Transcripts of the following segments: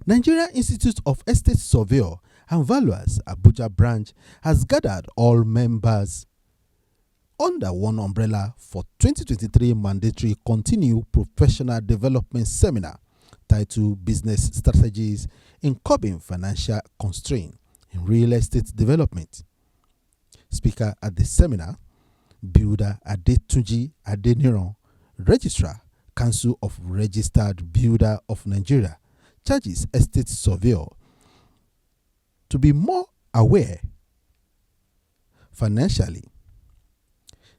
Nigeria Institute of Estate Surveyor and Valuers Abuja branch has gathered all members under one umbrella for 2023 mandatory continue professional development seminar titled Business Strategies in Curbing Financial Constraint in Real Estate Development. Speaker at the seminar, Builder Adetunji Adeniran, Registrar, Council of Registered Builder of Nigeria, charges estate surveyor to be more aware financially,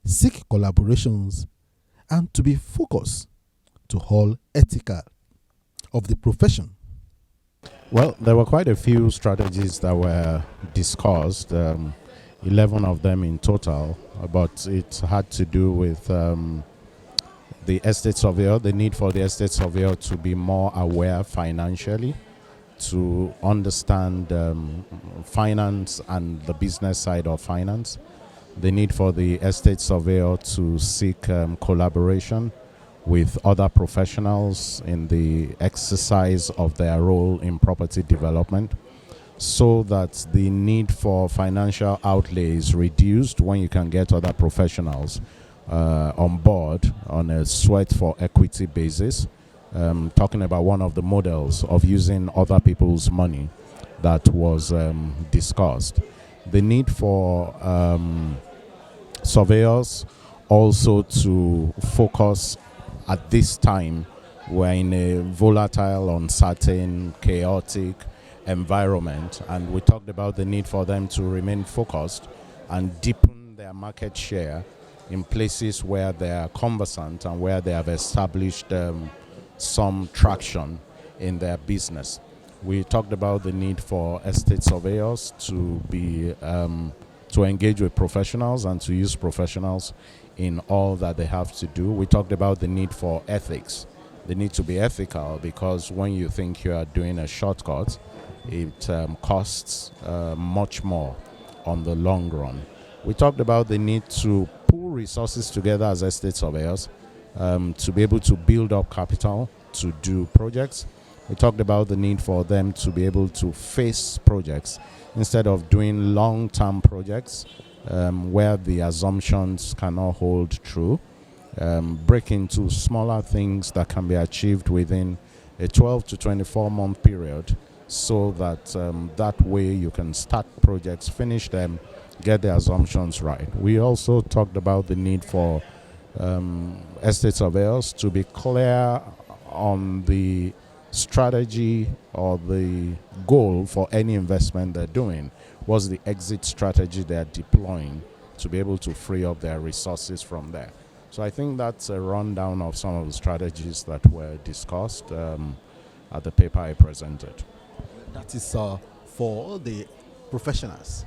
seek collaborations, and to be focused to all ethical of the profession. Well, there were quite a few strategies that were discussed, 11 of them in total, but it had to do with the estate surveyor, the need for the estate surveyor to be more aware financially, to understand finance and the business side of finance, the need for the estate surveyor to seek collaboration with other professionals in the exercise of their role in property development, so that the need for financial outlay is reduced when you can get other professionals on board on a sweat for equity basis. Talking about one of the models of using other people's money that was discussed. The need for surveyors also to focus at this time. We're in a volatile, uncertain, chaotic environment, and we talked about the need for them to remain focused and deepen their market share in places where they are conversant and where they have established some traction in their business. We talked about the need for estate surveyors to be to engage with professionals and to use professionals in all that they have to do. We talked about the need for ethics. They need to be ethical, because when you think you are doing a shortcut, it costs much more on the long run. We talked about the need to pool resources together as estate surveyors to be able to build up capital to do projects. We talked about the need for them to be able to face projects instead of doing long-term projects where the assumptions cannot hold true. Break into smaller things that can be achieved within a 12 to 24 month period, so that that way you can start projects, finish them, get the assumptions right. We also talked about the need for estate surveyors to be clear on the strategy or the goal for any investment they're doing. What's the exit strategy they're deploying to be able to free up their resources from there? So I think that's a rundown of some of the strategies that were discussed at the paper I presented. That is for the professionals.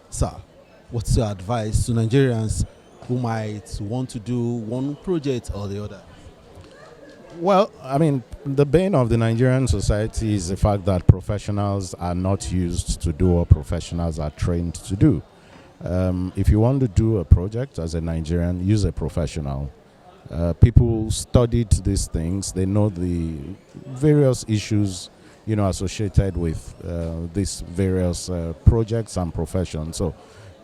Sir, what's your advice to Nigerians who might want to do one project or the other? Well, I mean, the bane of the Nigerian society is the fact that professionals are not used to do what professionals are trained to do. If you want to do a project as a Nigerian, use a professional. People studied these things. They know the various issues, associated with these various projects and professions. So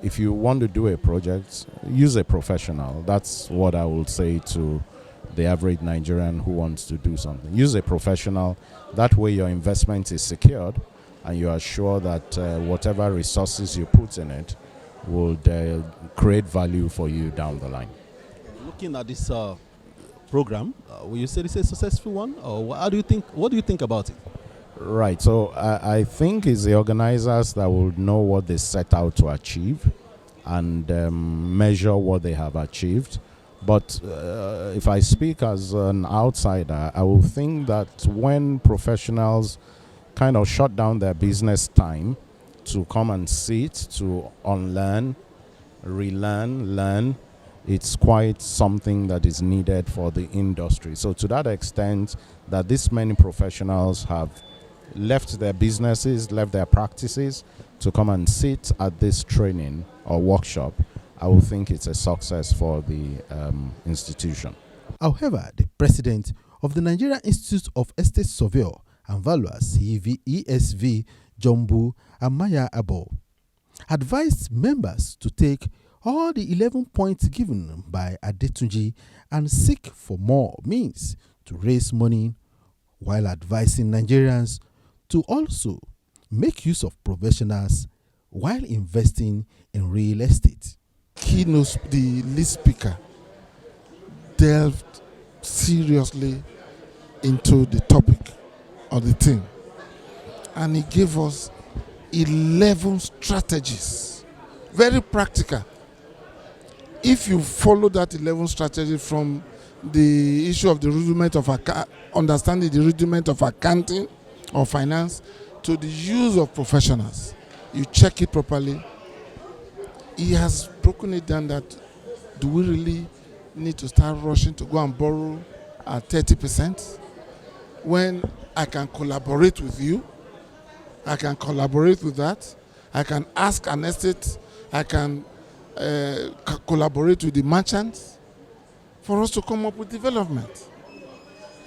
if you want to do a project, use a professional. That's what I would say to the average Nigerian who wants to do something. Use a professional. That way your investment is secured and you are sure that whatever resources you put in it would create value for you down the line. Looking at this program, will you say this is a successful one, or what do you think about it? Right. So I think it's the organizers that will know what they set out to achieve and measure what they have achieved. But if I speak as an outsider, I will think that when professionals kind of shut down their business time to come and sit, to unlearn, relearn, learn, it's quite something that is needed for the industry. So to that extent, that this many professionals have left their businesses, left their practices to come and sit at this training or workshop, I would think it's a success for the institution. However, the president of the Nigeria Institute of Estate Surveyor and Valuers ESV Jumbu and Maya Abo advised members to take all the 11 points given by Adetunji and seek for more means to raise money, while advising Nigerians to also make use of professionals while investing in real estate. Keynote, the lead speaker, delved seriously into the topic or the theme, and he gave us 11 strategies, very practical. If you follow that 11 strategy from the issue of the rudiment of understanding the rudiment of accounting or finance to the use of professionals, you check it properly. He has broken it down that do we really need to start rushing to go and borrow at 30% when I can collaborate with you? I can collaborate with that. I can ask an estate. I can collaborate with the merchants for us to come up with development.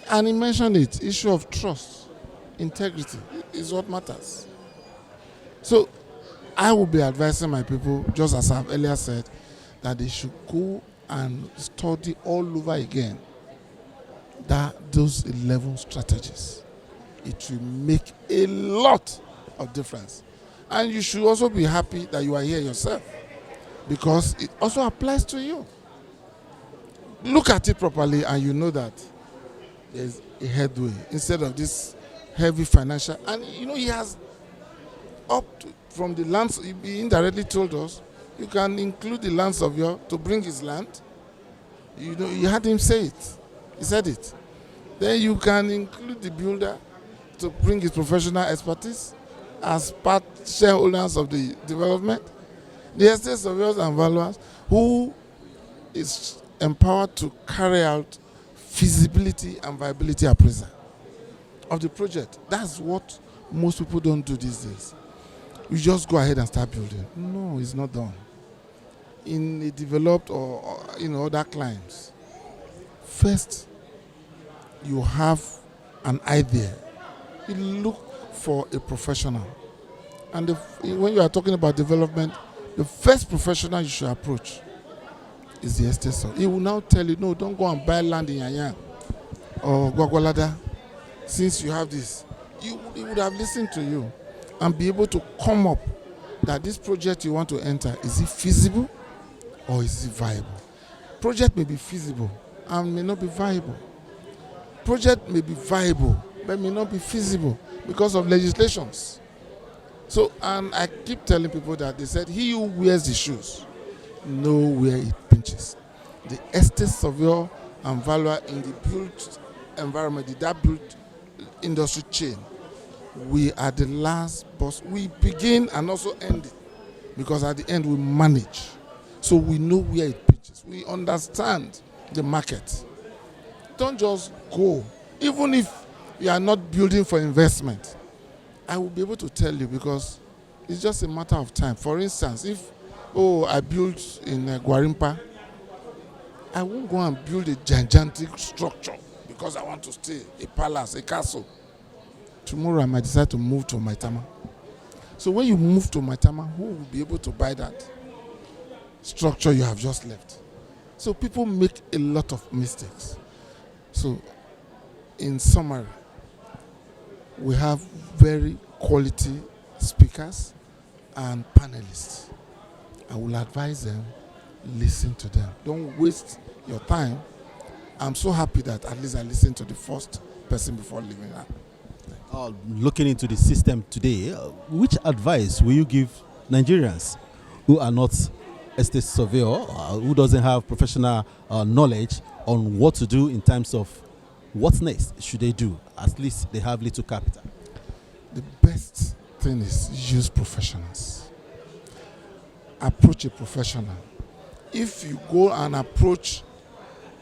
And he mentioned it, issue of trust, integrity is what matters. So I will be advising my people, just as I've earlier said, that they should go and study all over again those 11 strategies. It will make a lot of difference. And you should also be happy that you are here yourself, because it also applies to you. Look at it properly and you know that there's a headway instead of this heavy financial. And he has from the lands, he indirectly told us, you can include the lands of to bring his land. You had him say it. He said it. Then you can include the builder to bring his professional expertise as part shareholders of the development. The estate surveyors and valuers who is empowered to carry out feasibility and viability appraisal of the project. That's what most people don't do these days. You just go ahead and start building. No, it's not done. In a developed or other climes, first you have an idea. You look for a professional. And when you are talking about development, the first professional you should approach is the estate surveyor. He will now tell you, no, don't go and buy land in Yanyan or Gwagwalada. Since you have this, he would have listened to you and be able to come up that this project you want to enter, is it feasible or is it viable? Project may be feasible and may not be viable. Project may be viable but may not be feasible because of legislations. So, and I keep telling people that they said, he who wears the shoes know where it pinches. The estate surveyor and valuer in the built environment, that built industry chain, we are the last boss. We begin and also end it, because at the end we manage. So we know where it pitches. We understand the market. Don't just go. Even if you are not building for investment, I will be able to tell you, because it's just a matter of time. For instance, if I built in Gwarimpa, I won't go and build a gigantic structure because I want to stay, a palace, a castle. Tomorrow I might decide to move to Maitama. So when you move to Maitama, who will be able to buy that structure you have just left? So people make a lot of mistakes. So in summary, we have very quality speakers and panelists. I will advise them, listen to them. Don't waste your time. I'm so happy that at least I listened to the first person before leaving that. Looking into the system today, which advice will you give Nigerians who are not estate surveyor, who doesn't have professional knowledge on what to do in terms of what next should they do? At least they have little capital. The best thing is use professionals. Approach a professional. If you go and approach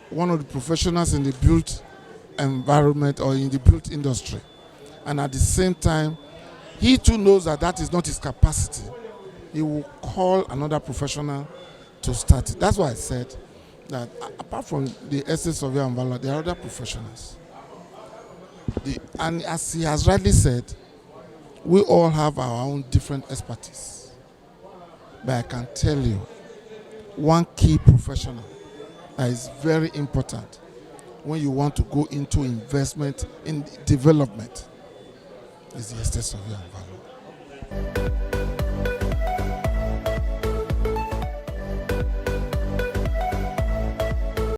one of the professionals in the built environment or in the built industry, and at the same time, he too knows that that is not his capacity, he will call another professional to start it. That's why I said that apart from the estate surveyor and valuer, there are other professionals. And as he has rightly said, we all have our own different expertise. But I can tell you, one key professional that is very important when you want to go into investment in development is the estate surveyor and valuer.